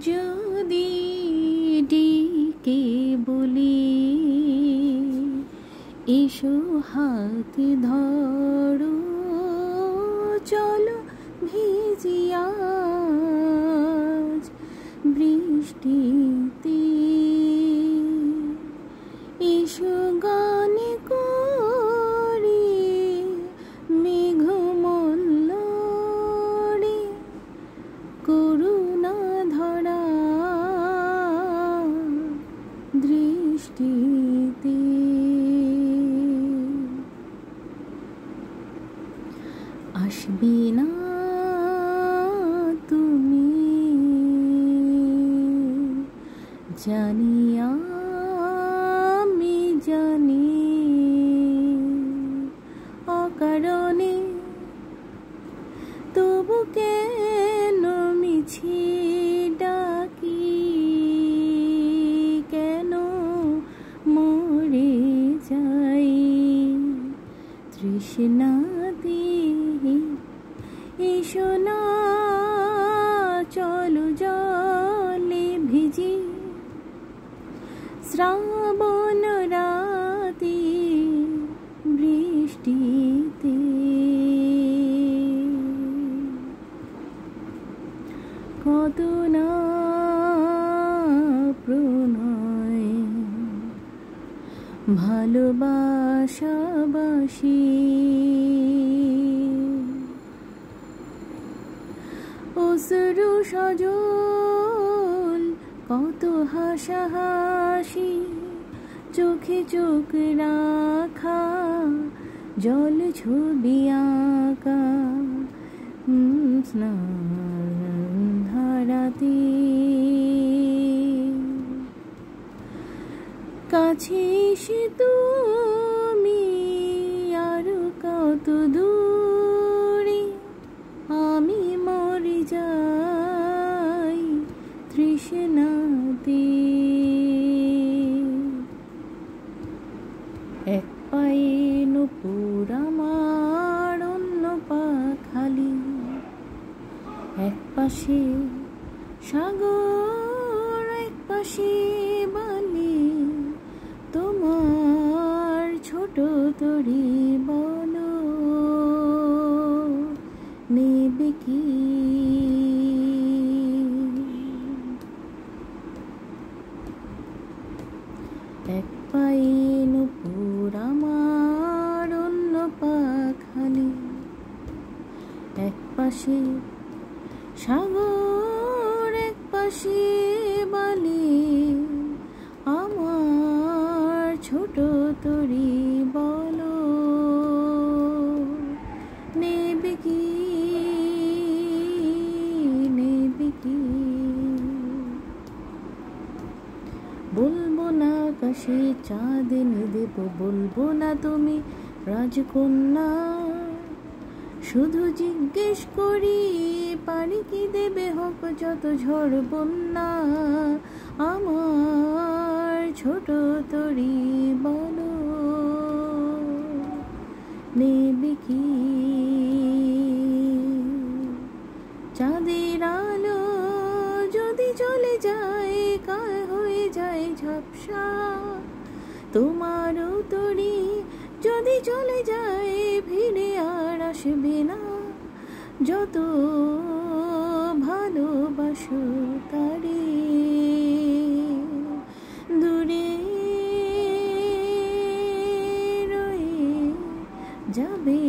যদি ডেকে বলি এসো হাত ধরো, চলো ভিজি আজ বৃষ্টিতে, এসো গানে করে মেঘমল্লরে করুণা ধরা দৃষ্টিতে। আসবে না তুমি জানি, আমি জানি, অকারণে তবু কেন মিছি ডাকি, কেন মরে যাই তৃষ্ণাতে। এসো না চলো জলে ভিজি শ্রাবণ রাতে বৃষ্টিতে। কত না প্রণয় ভালোবাসাবাসি, অশ্রু সজল কত হাসাহাসি, চোখে চোখ রাখা জল ছবি আঁকা স্নান ধারাতে। কাছে এসে তুমি আরো কত দূরে, আমি মরে যাই তৃষ্ণাতে। এক পায়ে নূপুর আমার, অন্য পা খালি, এক পাশে সাগর এক পাশে বালি, তোমার ছোট তরি বলো নেবে কি। এক পায়ে নূপুর আমার, অন্য পা খালি, এক পাশে সাগর এক পাশে বালি, আমার ছোট তরি বলো নেবে কি, নেবে কি। বলবো না আকাশে চাঁদ এনে দেব, বলবো না তুমি রাজকন্যা, শুধু জিজ্ঞেস করি পারি কি দেবে হোক যত ঝড় বন্যা, আমার ছোট তরি বলো নেবে কি। চাঁদের আলো যদি চলে যায় কাল হয়ে যায় ঝাপসা, তোমারও তরি যদি চলে যায় ফিরে আর আসবে না, যত ভালোবাসো তারে দূরে রয়ে যাবে।